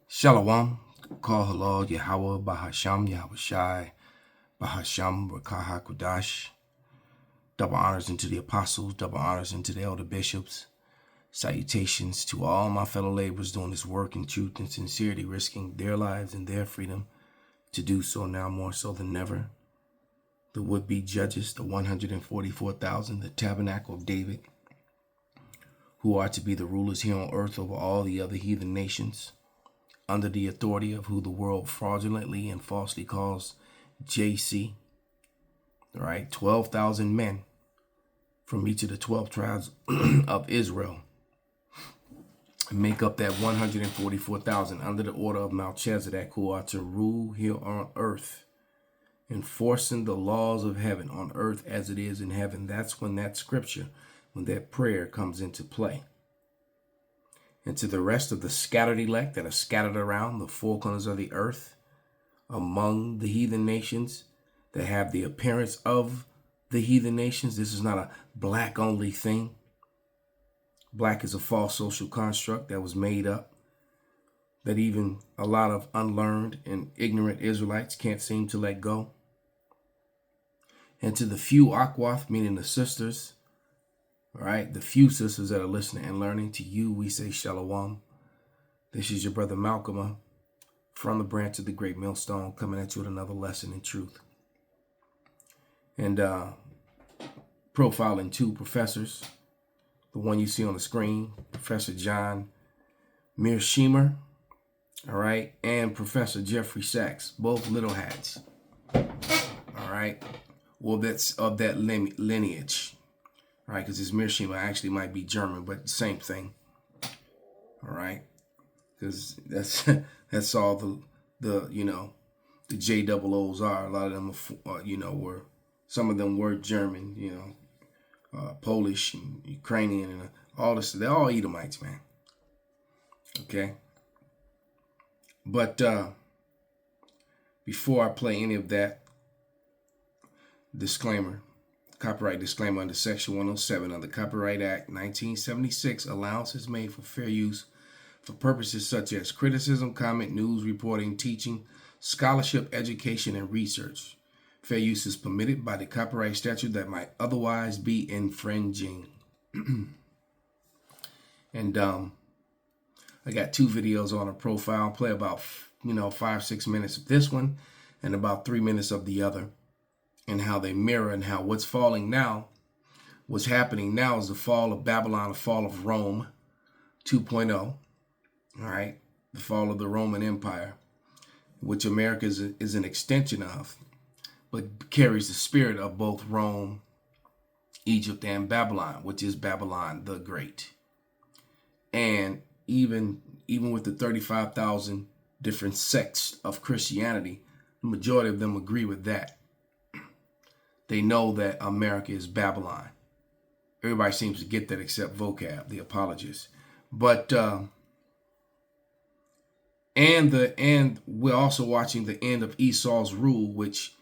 Shalom, call halal Yahweh Bahasham Yahweh Shai Bahasham Rakaha Kudash. Double honors into the apostles, double honors into the elder bishops. Salutations to all my fellow laborers doing this work in truth and sincerity, risking their lives and their freedom to do so now more so than ever. The would-be judges, the 144,000, the tabernacle of David, who are to be the rulers here on earth over all the other heathen nations, under the authority of who the world fraudulently and falsely calls JC, all right, 12,000 men from each of the 12 tribes of Israel make up that 144,000 under the order of Melchizedek, who are to rule here on earth, enforcing the laws of heaven on earth as it is in heaven. That's when that scripture, when that prayer comes into play. And to the rest of the scattered elect that are scattered around the four corners of the earth, among the heathen nations that have the appearance of the heathen nations. This is not a black only thing. Black is a false social construct that was made up, that even a lot of unlearned and ignorant Israelites can't seem to let go. And to the few Akwath, meaning the sisters, all right, the few sisters that are listening and learning, to you we say shalom. This is your brother Malcolm from the branch of the great millstone, coming at you with another lesson in truth. And profiling two professors, the one you see on the screen, Professor John Mearsheimer, all right, and Professor Jeffrey Sachs, both little hats, all right, well, that's of that lineage. All right, because this Mearsheimer actually might be German, but same thing. All right, because that's all the JOOs are. A lot of them were, some of them were German, Polish and Ukrainian and all this. They're all Edomites, man. Okay, but before I play any of that, disclaimer. Copyright disclaimer under Section 107 of the Copyright Act 1976. Allowance is made for fair use for purposes such as criticism, comment, news, reporting, teaching, scholarship, education, and research. Fair use is permitted by the copyright statute that might otherwise be infringing. And I got two videos on a profile. I'll play about 5-6 minutes of this one and about 3 minutes of the other, and how they mirror, and how what's falling now, what's happening now is the fall of Babylon, the fall of Rome 2.0, all right, the fall of the Roman Empire, which America is an extension of, but carries the spirit of both Rome, Egypt, and Babylon, which is Babylon the Great. And even with the 35,000 different sects of Christianity, the majority of them agree with that. They know that America is Babylon. Everybody seems to get that except vocab, the apologists. But and we're also watching the end of Esau's rule, which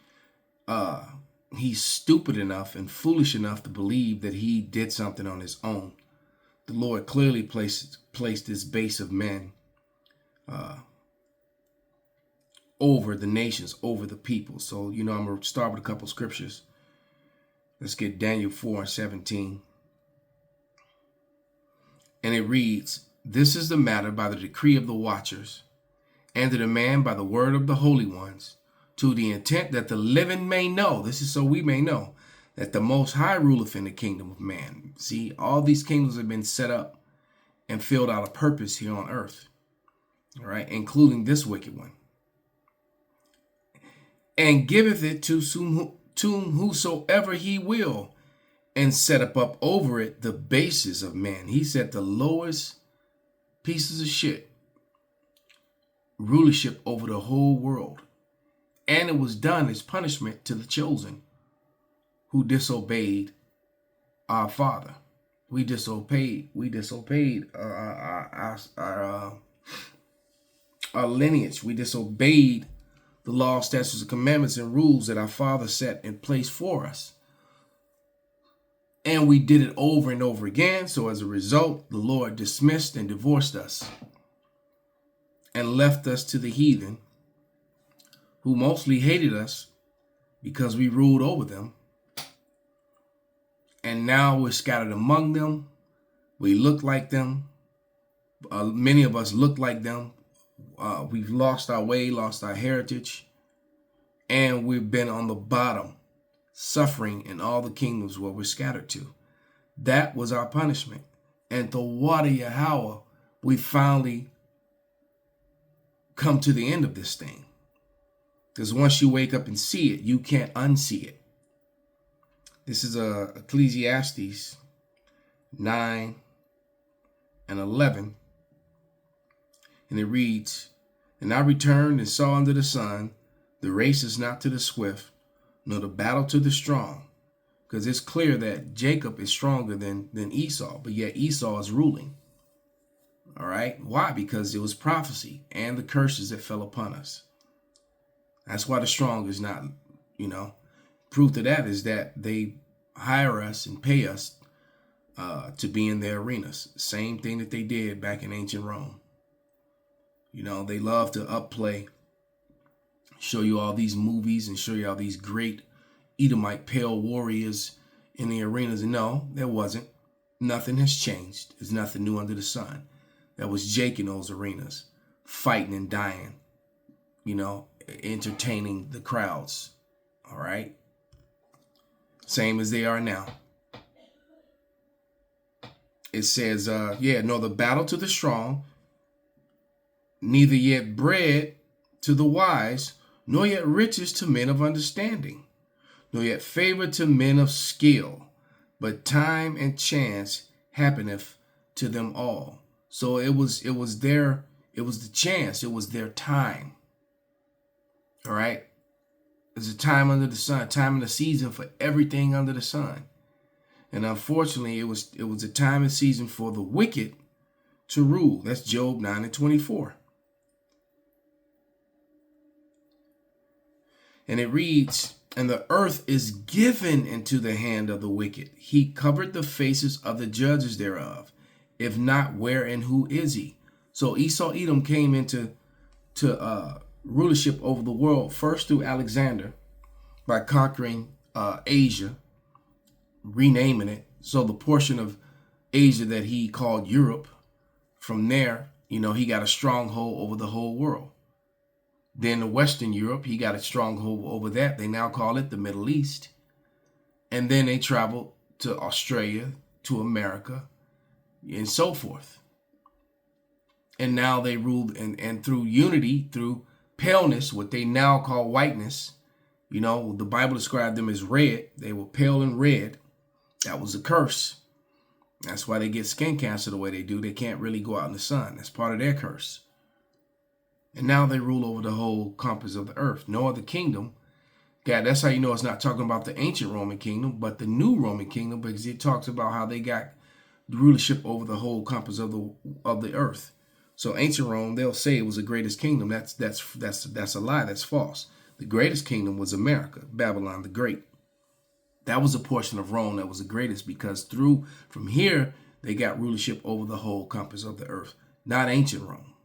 he's stupid enough and foolish enough to believe that he did something on his own. The Lord clearly placed this base of men over the nations, over the people. So, I'm going to start with a couple scriptures. Let's get Daniel 4:17. And it reads, "This is the matter by the decree of the watchers, and the demand by the word of the holy ones, to the intent that the living may know," this is so we may know, "that the Most High ruleth in the kingdom of man." See, all these kingdoms have been set up and filled out a purpose here on earth, all right, including this wicked one. "And giveth it to whosoever he will, and set up over it the bases of men." He said the lowest pieces of shit, rulership over the whole world. And it was done as punishment to the chosen who disobeyed our Father. We disobeyed our lineage. We disobeyed the law, statutes, and commandments and rules that our Father set in place for us. And we did it over and over again. So as a result, the Lord dismissed and divorced us and and left us to the heathen, who mostly hated us because we ruled over them. And now we're scattered among them. We look like them. Many of us look like them. We've lost our way, lost our heritage, and we've been on the bottom, suffering in all the kingdoms where we're scattered to. That was our punishment. And the water Yahweh, we finally come to the end of this thing. Because once you wake up and see it, you can't unsee it. This is Ecclesiastes 9 and 11. And it reads, "And I returned and saw under the sun, the race is not to the swift, nor the battle to the strong." Because it's clear that Jacob is stronger than Esau, but yet Esau is ruling. All right? Why? Because it was prophecy and the curses that fell upon us. That's why the strong is not, proof to that is that they hire us and pay us to be in their arenas. Same thing that they did back in ancient Rome. They love to upplay, show you all these movies and show you all these great Edomite pale warriors in the arenas. And no, there wasn't. Nothing has changed. There's nothing new under the sun. That was Jake in those arenas, fighting and dying, entertaining the crowds. All right. Same as they are now. It says, nor the battle to the strong, neither yet bread to the wise, nor yet riches to men of understanding, nor yet favor to men of skill, but time and chance happeneth to them all. So it was the chance, it was their time. All right. There's a time under the sun, time and a season for everything under the sun. And unfortunately, it was a time and season for the wicked to rule. That's Job 9 and 24. And it reads, "And the earth is given into the hand of the wicked. He covered the faces of the judges thereof. If not, where and who is he?" So Esau Edom came into rulership over the world first through Alexander by conquering Asia, renaming it. So the portion of Asia that he called Europe, from there, he got a stronghold over the whole world. Then the Western Europe, he got a stronghold over that. They now call it the Middle East. And then they traveled to Australia, to America, and so forth. And now they ruled, and through unity, through paleness, what they now call whiteness, the Bible described them as red. They were pale and red. That was a curse. That's why they get skin cancer the way they do. They can't really go out in the sun. That's part of their curse. And now they rule over the whole compass of the earth. No other kingdom. God, that's how you know it's not talking about the ancient Roman kingdom, but the new Roman kingdom, because it talks about how they got the rulership over the whole compass of the earth. So ancient Rome, they'll say it was the greatest kingdom. That's a lie. That's false. The greatest kingdom was America, Babylon the Great. That was a portion of Rome that was the greatest, because from here they got rulership over the whole compass of the earth, not ancient Rome.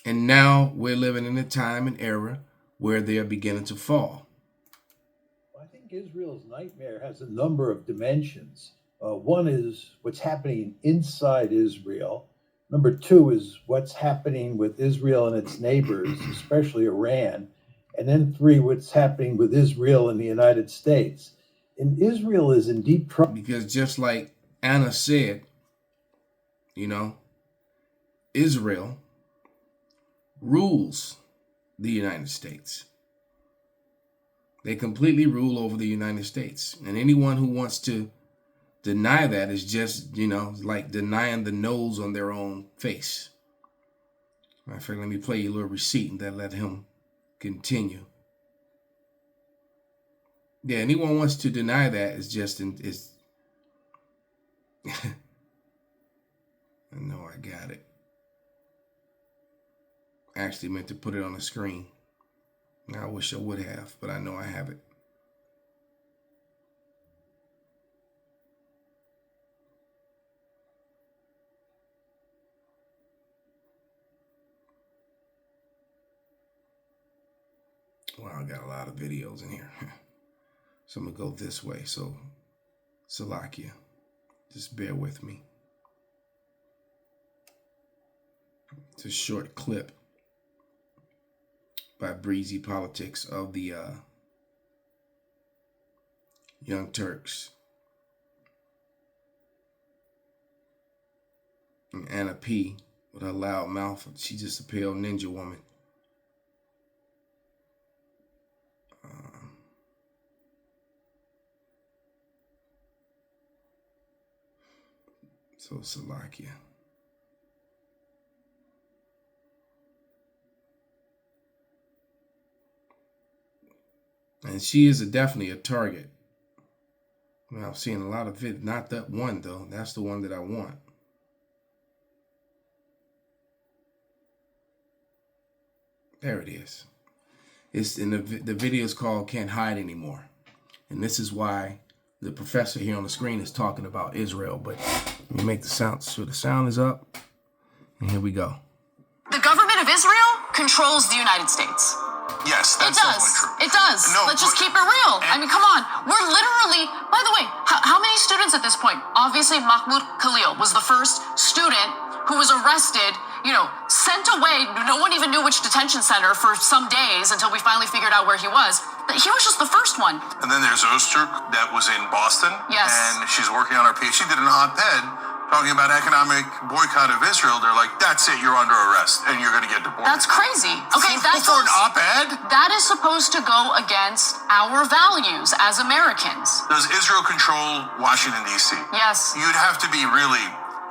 And now we're living in a time and era where they're beginning to fall. I think Israel's nightmare has a number of dimensions. One is what's happening inside Israel. Number two is what's happening with Israel and its neighbors, especially Iran. And then three, what's happening with Israel and the United States. And Israel is in deep trouble. Because just like Anna said, Israel rules the United States. They completely rule over the United States. And anyone who wants to deny that is just, like denying the nose on their own face. Matter of fact, let me play you a little receipt and then let him continue. Yeah, anyone wants to deny that is just, I know I got it. I actually meant to put it on the screen. I wish I would have, but I know I have it. Wow, I got a lot of videos in here. So I'm going to go this way. So, Salakia, just bear with me. It's a short clip by Breezy Politics of the Young Turks. And Anna P. with her loud mouth. She's just a pale ninja woman. So Salakia. And she is definitely a target. Well, I've seen a lot of it. Not that one, though. That's the one that I want. There it is. It's in the video is called Can't Hide Anymore. And this is why the professor here on the screen is talking about Israel. But let me make the sound. So the sound is up. And here we go. The government of Israel controls the United States. Yes, that's definitely true. It does. No, Let's just keep it real. I mean, come on. We're literally, by the way, how many students at this point? Obviously, Mahmoud Khalil was the first student who was arrested, sent away. No one even knew which detention center for some days until we finally figured out where he was. But he was just the first one. And then there's Öztürk that was in Boston. Yes. And she's working on her PhD. She did an op-ed talking about economic boycott of Israel. They're like, that's it, you're under arrest, and you're going to get deported. That's crazy. Okay, that's for an op-ed? That is supposed to go against our values as Americans. Does Israel control Washington, D.C.? Yes. You'd have to be really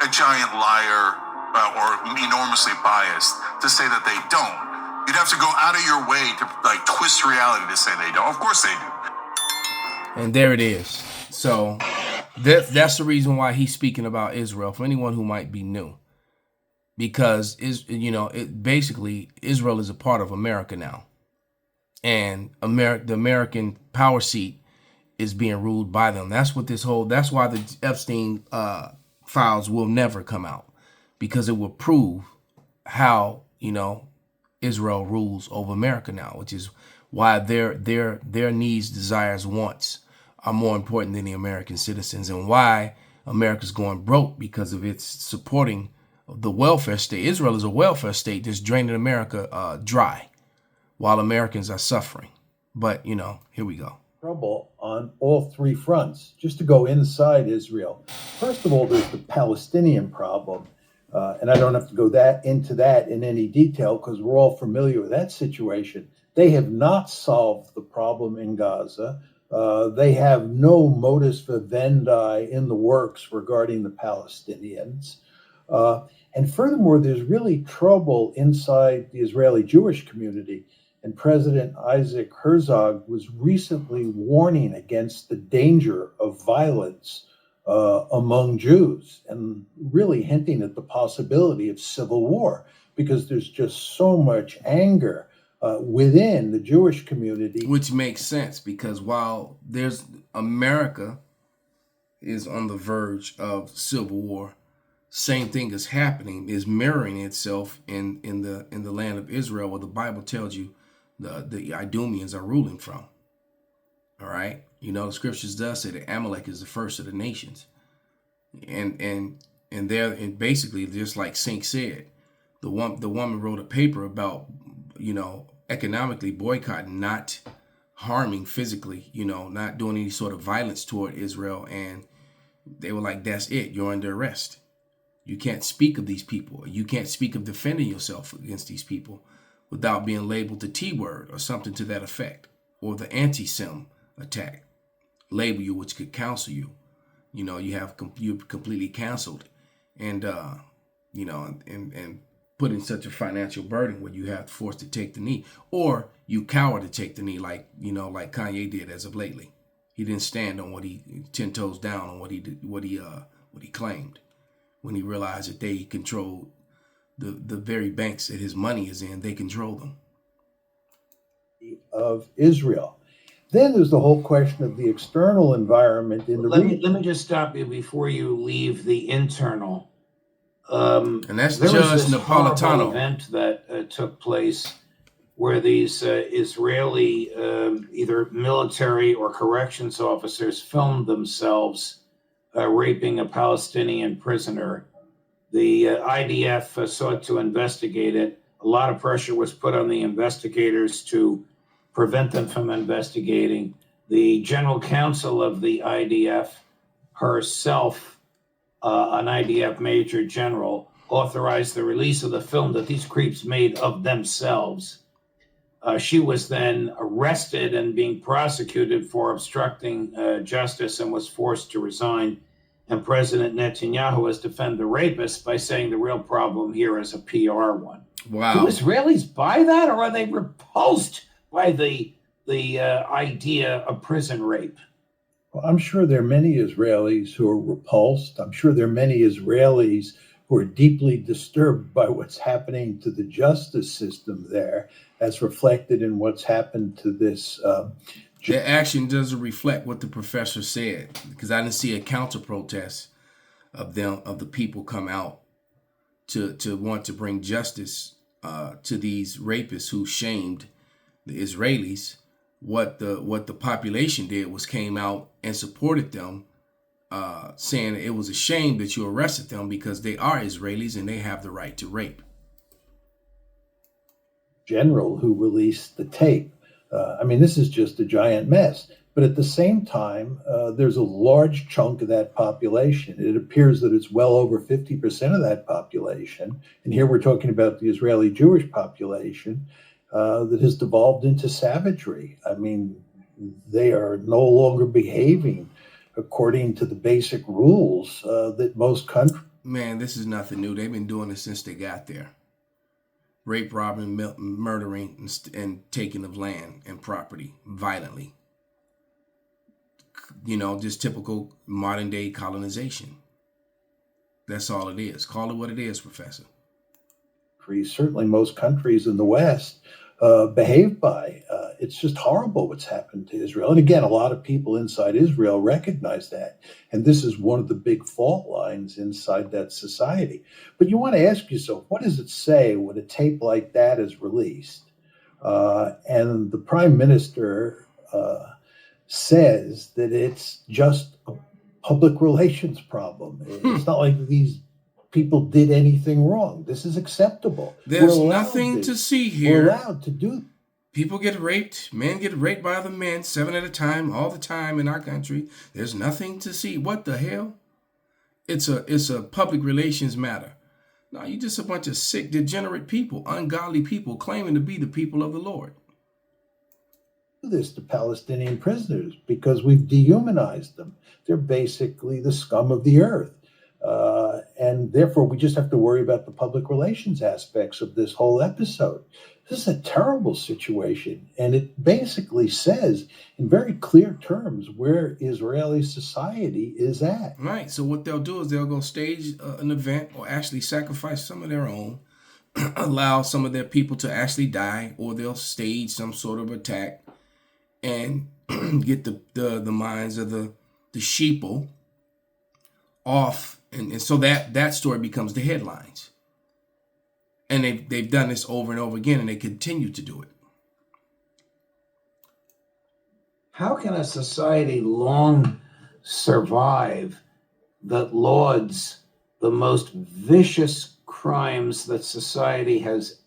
a giant liar or enormously biased to say that they don't. You'd have to go out of your way to twist reality to say they don't. Of course they do. And there it is. So that's the reason why he's speaking about Israel for anyone who might be new, because basically Israel is a part of America now, and the American power seat is being ruled by them. That's what that's why the Epstein files will never come out, because it will prove how Israel rules over America now, which is why their needs, desires, wants are more important than the American citizens, and why America's going broke because of its supporting the welfare state. Israel is a welfare state that's draining America dry, while Americans are suffering. But, here we go. Trouble on all three fronts. Just to go inside Israel. First of all, there's the Palestinian problem. And I don't have to go into that in any detail because we're all familiar with that situation. They have not solved the problem in Gaza. They have no modus vivendi in the works regarding the Palestinians. And furthermore, there's really trouble inside the Israeli Jewish community. And President Isaac Herzog was recently warning against the danger of violence among Jews, and really hinting at the possibility of civil war, because there's just so much anger within the Jewish community. Which makes sense, because while America is on the verge of civil war, same thing is happening, is mirroring itself in the land of Israel, where the Bible tells you the Idumeans are ruling from. All right, the scriptures does say that Amalek is the first of the nations, and basically, just like Sink said, the woman wrote a paper about economically boycotting, not harming physically, not doing any sort of violence toward Israel, and they were like, that's it, you're under arrest. You can't speak of these people. You can't speak of defending yourself against these people without being labeled the T word or something to that effect, or the anti-Sem attack, label you, which could counsel you. You're completely canceled, and and put in such a financial burden where you have forced to take the knee, or you cower to take the knee, like Kanye did as of lately. He didn't stand on 10 toes down on what he claimed, when he realized that they controlled the very banks that his money is in. They control them. Of Israel. Then there's the whole question of the external environment in the region. Let me just stop you before you leave the internal. And that's there Judge was this Napolitano horrible event that took place where these Israeli either military or corrections officers filmed themselves raping a Palestinian prisoner. The IDF sought to investigate it. A lot of pressure was put on the investigators to prevent them from investigating. The general counsel of the IDF herself, an IDF major general, authorized the release of the film that these creeps made of themselves. She was then arrested and being prosecuted for obstructing justice and was forced to resign. And President Netanyahu has defended the rapist by saying the real problem here is a PR one. Wow. Do Israelis buy that, or are they repulsed by the idea of prison rape? Well, I'm sure there are many Israelis who are repulsed. I'm sure there are many Israelis who are deeply disturbed by what's happening to the justice system there, as reflected in what's happened to this. Their action doesn't reflect what the professor said, because I didn't see a counter protest of the people come out to want to bring justice to these rapists who shamed the Israelis. What the population did was came out and supported them, saying it was a shame that you arrested them because they are Israelis and they have the right to rape. General who released the tape. This is just a giant mess. But at the same time, there's a large chunk of that population. It appears that it's well over 50% of that population. And here we're talking about the Israeli Jewish population that has devolved into savagery. They are no longer behaving according to the basic rules that most countries. Man, this is nothing new. They've been doing this since they got there. Rape, robbing, murdering, and taking of land and property violently. Just typical modern day colonization. That's all it is. Call it what it is, Professor. Certainly most countries in the West behave by. It's just horrible what's happened to Israel. And again, a lot of people inside Israel recognize that. And this is one of the big fault lines inside that society. But you want to ask yourself, what does it say when a tape like that is released? And the prime minister says that it's just a public relations problem. It's not like these people did anything wrong. This is acceptable. There's nothing to see here. We're allowed to do. People get raped. Men get raped by other men, 7 at a time, all the time in our country. There's nothing to see. What the hell? It's a public relations matter. No, you're just a bunch of sick, degenerate people, ungodly people claiming to be the people of the Lord. This to Palestinian prisoners because we've dehumanized them. They're basically the scum of the earth. And therefore, we just have to worry about the public relations aspects of this whole episode. This is a terrible situation. And it basically says in very clear terms where Israeli society is at. Right. So what they'll do is they'll go stage an event or actually sacrifice some of their own, allow some of their people to actually die, or they'll stage some sort of attack and get the minds of the sheeple off. And so that story becomes the headlines. And they've done this over and over again, and they continue to do it. How can a society long survive that lauds the most vicious crimes that society has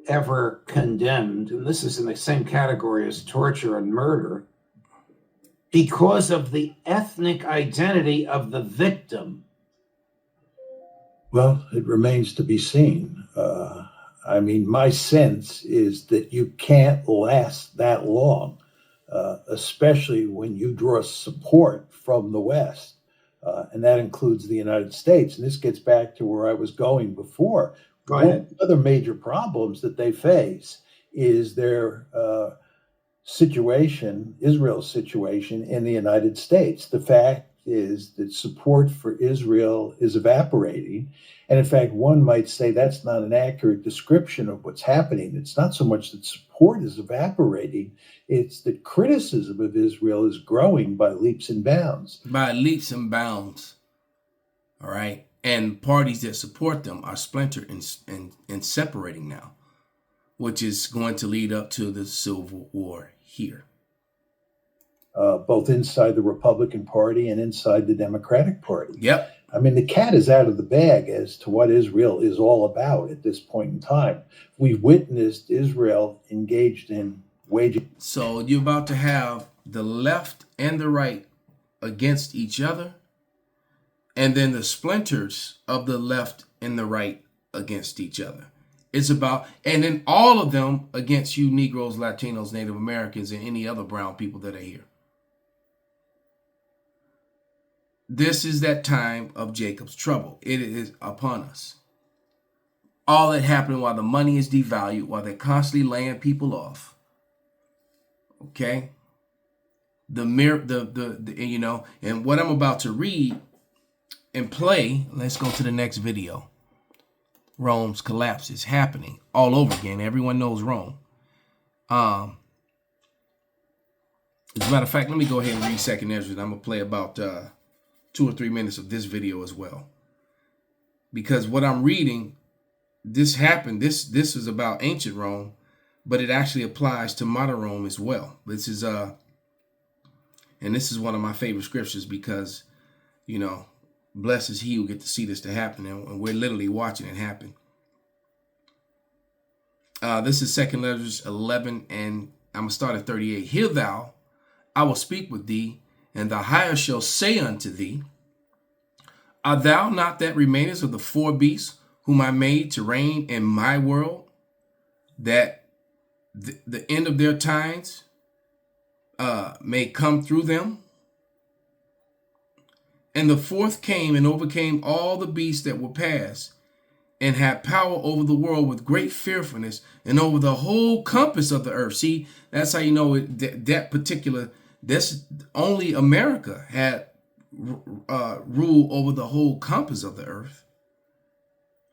ever condemned, and this is in the same category as torture and murder, because of the ethnic identity of the victim? Well, it remains to be seen. My sense is that you can't last that long, especially when you draw support from the West, and that includes the United States. And this gets back to where I was going before. One of the other major problems that they face is their situation, Israel's situation in the United States. The fact is that support for Israel is evaporating. And in fact, one might say that's not an accurate description of what's happening. It's not so much that support is evaporating, it's that criticism of Israel is growing by leaps and bounds. By leaps and bounds. All right. And parties that support them are splintered and separating now. which is going to lead up to the Civil War here. Both inside the Republican Party and inside the Democratic Party. Yep. I mean, the cat is out of the bag as to what Israel is all about at this point in time. We've witnessed Israel engaged in waging. So you're about to have the left and the right against each other, and then the splinters of the left and the right against each other. It's about, and then all of them against you Negroes, Latinos, Native Americans, and any other brown people that are here. This is that time of Jacob's trouble. It is upon us. All that happening while the money is devalued, while they're constantly laying people off. Okay? You know, and what I'm about to read and play, let's go to the next video. Rome's collapse is happening all over again. Everyone knows Rome. As a matter of fact, let me go ahead and read 2nd Ezra. I'm going to play about 2 or 3 minutes of this video as well. Because what I'm reading, this happened, this is about ancient Rome, but it actually applies to modern Rome as well. This is and this is one of my favorite scriptures because, you know, blessed is he who get to see this to happen, and we're literally watching it happen. This is 2nd Ezra 11, and I'm going to start at 38. Hear thou, I will speak with thee, and the higher shall say unto thee, art thou not that remainest of the 4 beasts whom I made to reign in my world, that the end of their times may come through them? And the 4th came and overcame all the beasts that were past, and had power over the world with great fearfulness, and over the whole compass of the earth. See, that's how you know it, that particular, this only America had rule over the whole compass of the earth.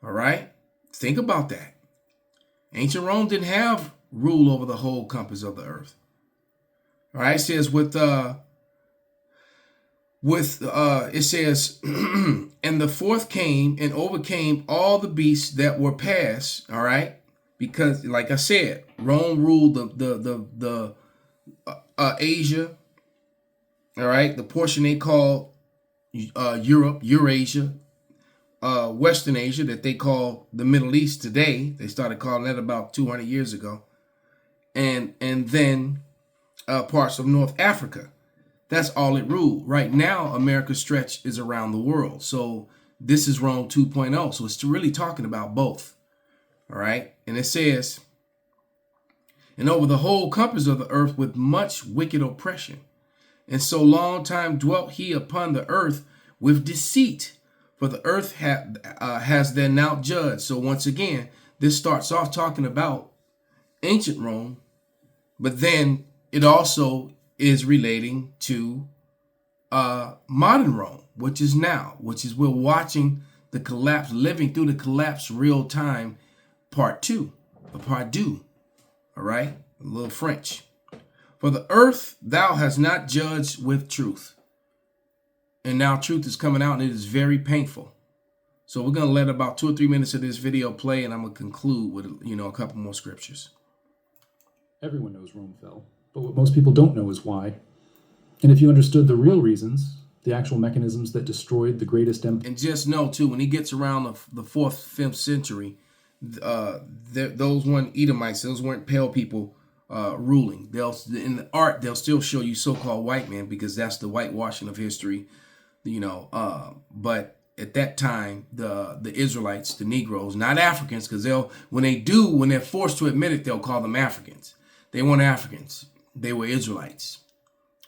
All right, think about that. Ancient Rome didn't have rule over the whole compass of the earth. All right, it says it says, and the 4th came and overcame all the beasts that were past. All right, because like I said, Rome ruled the Asia. All right, the portion they call Europe, Eurasia, Western Asia, that they call the Middle East today. They started calling that about 200 years ago, and then parts of North Africa. That's all it ruled. Right now, America's stretch is around the world. So this is Rome 2.0. So it's really talking about both. All right. And it says, and over the whole compass of the earth with much wicked oppression. And so long time dwelt he upon the earth with deceit. For the earth has then now judged. So once again, this starts off talking about ancient Rome. But then it also is relating to modern Rome, which is now, which is we're watching the collapse, living through the collapse real time, part 2, or part 2. All right, a little French. For the earth thou hast not judged with truth. And now truth is coming out, and it is very painful. So we're going to let about 2 or 3 minutes of this video play, and I'm going to conclude with, a couple more scriptures. Everyone knows Rome fell. But what most people don't know is why. And if you understood the real reasons, the actual mechanisms that destroyed the greatest empire. And just know, too, when he gets around the 4th, 5th century, those weren't Edomites. Those weren't pale people ruling. In the art, they'll still show you so-called white men because that's the whitewashing of history, But at that time, the Israelites, the Negroes, not Africans, because when they're forced to admit it, they'll call them Africans. They weren't Africans. They were Israelites,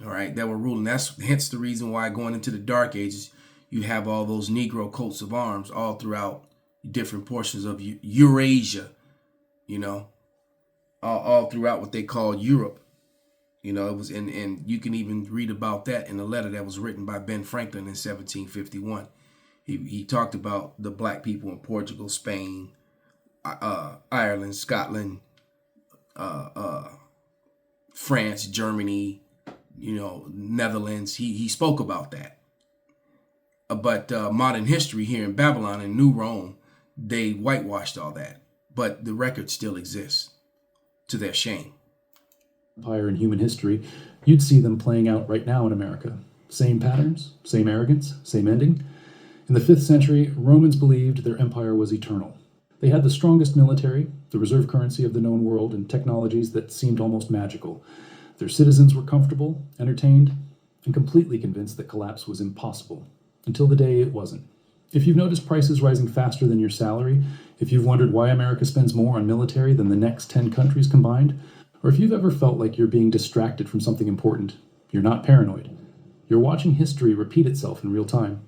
all right, that were ruling. That's hence the reason why going into the Dark Ages, you have all those Negro coats of arms all throughout different portions of Eurasia, all throughout what they call Europe. It was, and you can even read about that in a letter that was written by Ben Franklin in 1751. He talked about the black people in Portugal, Spain, Ireland, Scotland, France, Germany, Netherlands. He spoke about that. But modern history here in Babylon and New Rome, they whitewashed all that. But the record still exists. to their shame. Empire in human history, you'd see them playing out right now in America. Same patterns, same arrogance, same ending. In the 5th century, Romans believed their empire was eternal. They had the strongest military, the reserve currency of the known world, and technologies that seemed almost magical. Their citizens were comfortable, entertained, and completely convinced that collapse was impossible, until the day it wasn't. If you've noticed prices rising faster than your salary, if you've wondered why America spends more on military than the next 10 countries combined, or if you've ever felt like you're being distracted from something important, you're not paranoid. You're watching history repeat itself in real time.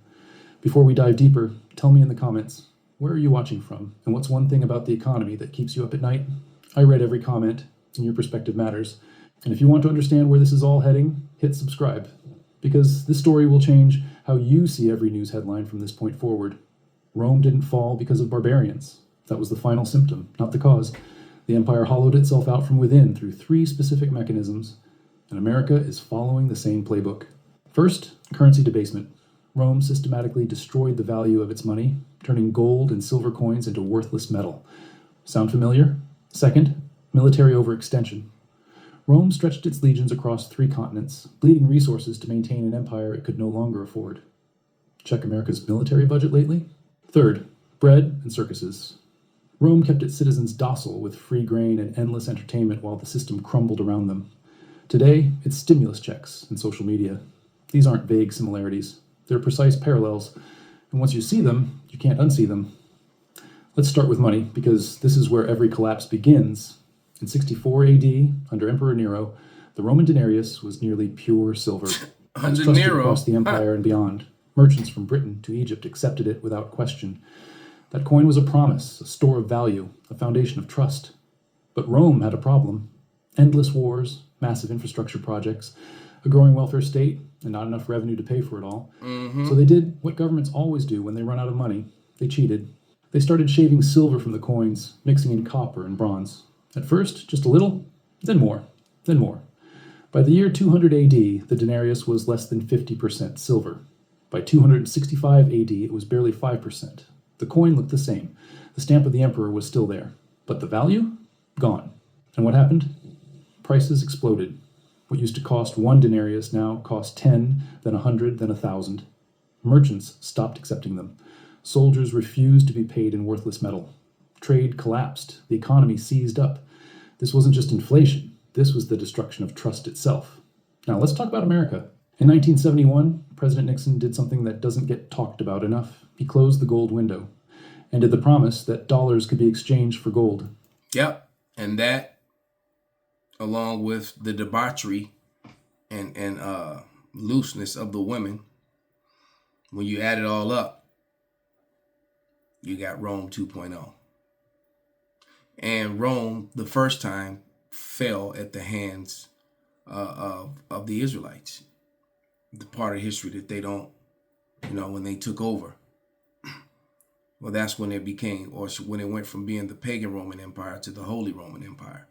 Before we dive deeper, tell me in the comments, where are you watching from? And what's one thing about the economy that keeps you up at night? I read every comment, and your perspective matters. And if you want to understand where this is all heading, hit subscribe. Because this story will change how you see every news headline from this point forward. Rome didn't fall because of barbarians. That was the final symptom, not the cause. The empire hollowed itself out from within through 3 specific mechanisms, and America is following the same playbook. First, currency debasement. Rome systematically destroyed the value of its money, turning gold and silver coins into worthless metal. Sound familiar? Second, military overextension. Rome stretched its legions across 3 continents, bleeding resources to maintain an empire it could no longer afford. Check America's military budget lately? Third, bread and circuses. Rome kept its citizens docile with free grain and endless entertainment while the system crumbled around them. Today, it's stimulus checks and social media. These aren't vague similarities. They're precise parallels, and once you see them, you can't unsee them. Let's start with money, because this is where every collapse begins. In 64 AD, under Emperor Nero, the Roman denarius was nearly pure silver. It was Under trusted Nero. across the empire and beyond. Merchants from Britain to Egypt accepted it without question. That coin was a promise, a store of value, a foundation of trust. But Rome had a problem. Endless wars, massive infrastructure projects, a growing welfare state, and not enough revenue to pay for it all. So they did what governments always do when they run out of money. They cheated. They started shaving silver from the coins, mixing in copper and bronze. At first, just a little, then more, then more. By the year 200 AD, the denarius was less than 50% silver. By 265 AD, it was barely 5%. The coin looked the same. The stamp of the emperor was still there. But the value? Gone. And what happened? Prices exploded. What used to cost 1 denarius now cost 10, then 100, then 1,000. Merchants stopped accepting them. Soldiers refused to be paid in worthless metal. Trade collapsed. The economy seized up. This wasn't just inflation. This was the destruction of trust itself. Now let's talk about America. In 1971, President Nixon did something that doesn't get talked about enough. He closed the gold window and did the promise that dollars could be exchanged for gold. Yep. And that, along with the debauchery and looseness of the women, when you add it all up, you got Rome 2.0. And Rome, the first time, fell at the hands of the Israelites. The part of history that they don't, when they took over. Well, that's when it became, or when it went from being the pagan Roman Empire to the Holy Roman Empire.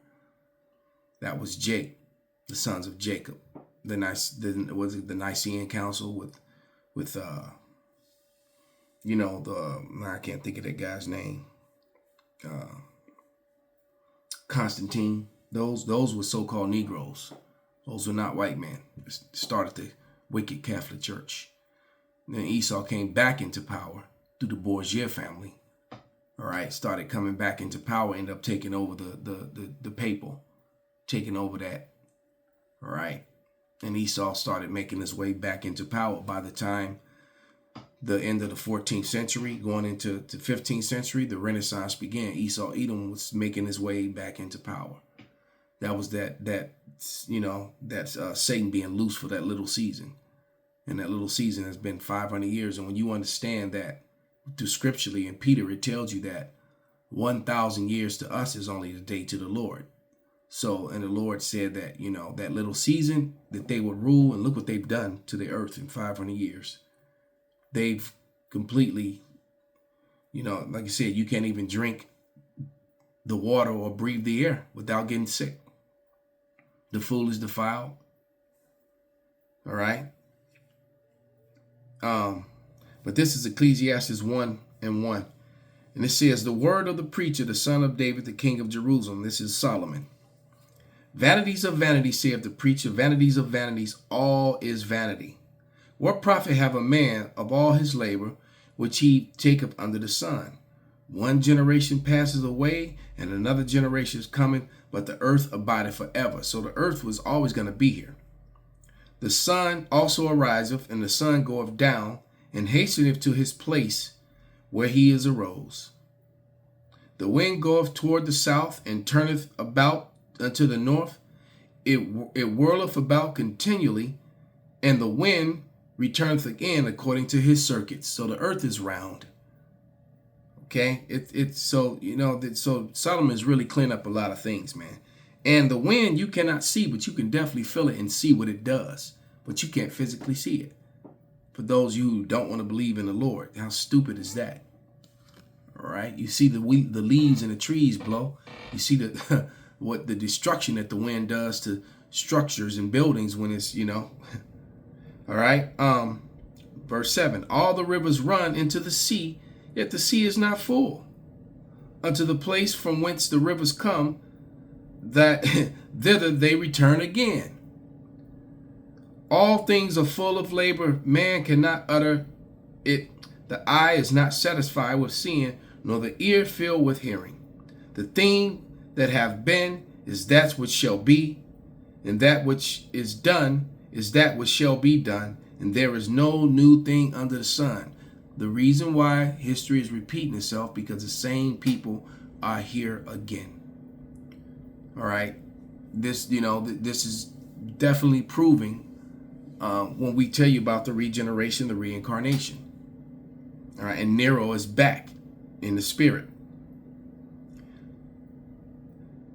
That was Jake, the sons of Jacob. Was it the Nicene Council with I can't think of that guy's name. Constantine. Those were so-called Negroes. Those were not white men. It started the wicked Catholic Church. And then Esau came back into power through the Borgia family. All right, started coming back into power, ended up taking over the papal, taking over that. All right, and Esau started making his way back into power. By the time the end of the 14th century, going into the 15th century, the Renaissance began. Esau Edom was making his way back into power. That was that's Satan being loose for that little season. And that little season has been 500 years. And when you understand that through scripturally, in Peter, it tells you that 1,000 years to us is only the day to the Lord. So, and the Lord said that, that little season that they would rule, and look what they've done to the earth in 500 years. They've completely, like I said, you can't even drink the water or breathe the air without getting sick. The fool is defiled. All right. But this is Ecclesiastes 1:1. And it says, the word of the preacher, the son of David, the king of Jerusalem. This is Solomon. Vanities of vanities, saith the preacher, vanities of vanities, all is vanity. What profit have a man of all his labor, which he taketh under the sun? One generation passes away, and another generation is coming, but the earth abideth forever. So the earth was always going to be here. The sun also ariseth, and the sun goeth down, and hasteneth to his place where he is arose. The wind goeth toward the south, and turneth about unto the north. It whirleth about continually, and the wind returneth again according to his circuits. So the earth is round. Okay, it's so, you know, so Solomon's really cleaning up a lot of things, man. And the wind you cannot see, but you can definitely feel it and see what it does, but you can't physically see it. For those of you who don't want to believe in the Lord, how stupid is that? All right, you see the leaves and the trees blow. You see the what the destruction that the wind does to structures and buildings when it's, you know. All right. Verse 7. All the rivers run into the sea, yet the sea is not full. Unto the place from whence the rivers come, that thither they return again. All things are full of labor. Man cannot utter it. The eye is not satisfied with seeing, nor the ear filled with hearing. The thing that have been is that which shall be, and that which is done is that which shall be done, and there is no new thing under the sun. The reason why history is repeating itself, because the same people are here again. All right, this, you know, this is definitely proving when we tell you about the regeneration, the reincarnation. All right, and Nero is back in the spirit.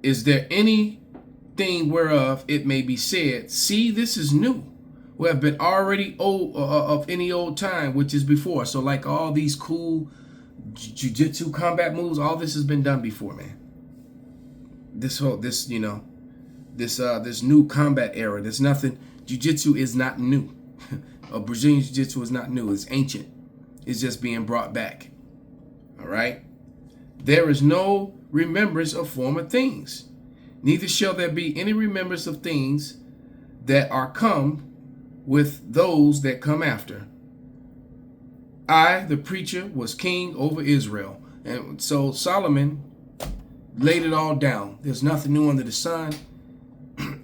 Is there anything whereof it may be said, see, this is new, who have been already old of any old time which is before? So like all these cool jiu-jitsu combat moves, all this has been done before, man. This new combat era, there's nothing. Jiu-jitsu is not new. Brazilian jiu-jitsu is not new. It's ancient. It's just being brought back. All right. There is no remembrance of former things, neither shall there be any remembrance of things that are come with those that come after. I, the preacher, was king over Israel. And so Solomon laid it all down. There's nothing new under the sun.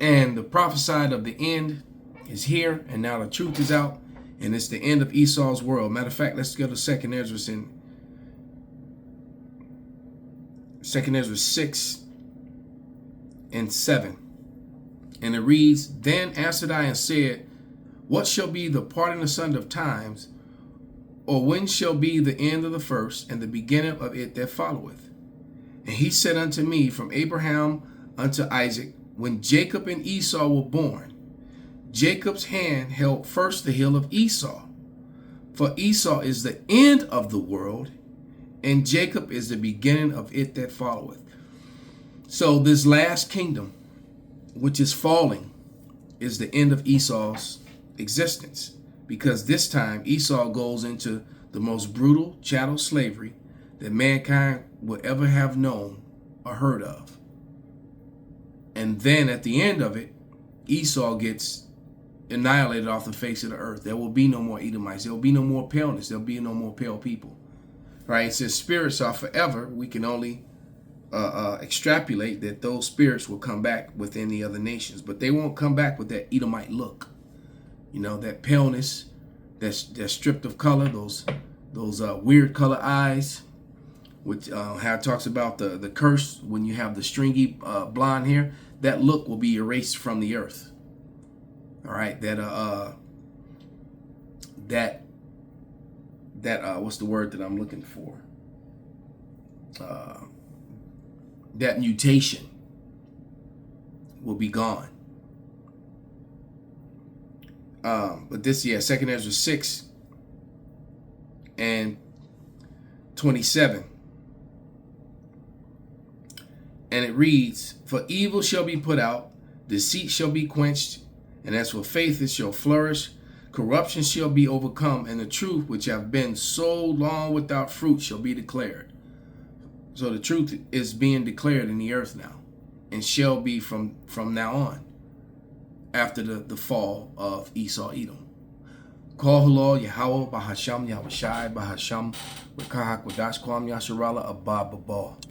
And the prophesied of the end is here, and now the truth is out, and it's the end of Esau's world. Matter of fact, let's go to 2 Ezra in 2 Ezra 6 and 7. And it reads, Then answered I and said, What shall be the parting asunder of times, or when shall be the end of the first, and the beginning of it that followeth? And he said unto me, From Abraham unto Isaac, when Jacob and Esau were born, Jacob's hand held first the heel of Esau. For Esau is the end of the world, and Jacob is the beginning of it that followeth. So this last kingdom, which is falling, is the end of Esau's existence. Because this time Esau goes into the most brutal chattel slavery that mankind will ever have known or heard of. And then at the end of it, Esau gets annihilated off the face of the earth. There will be no more Edomites. There will be no more paleness. There will be no more pale people. Right? It says spirits are forever. We can only extrapolate that those spirits will come back within the other nations, but they won't come back with that Edomite look. You know, that paleness, that's stripped of color, those weird color eyes, which how it talks about the curse when you have the stringy blonde hair. That look will be erased from the earth. All right, that what's the word that I'm looking for? That mutation will be gone. But this, 2 Ezra 6 and 27. And it reads, For evil shall be put out, deceit shall be quenched, and as for faith it shall flourish. Corruption shall be overcome, and the truth which have been so long without fruit shall be declared. So the truth is being declared in the earth now. and shall be from now on, after the fall of Esau Edom. Call halal Yahweh Bahasham Yahushai Bahasham Rekah Kodash Kwam Yasharala Abba Babal.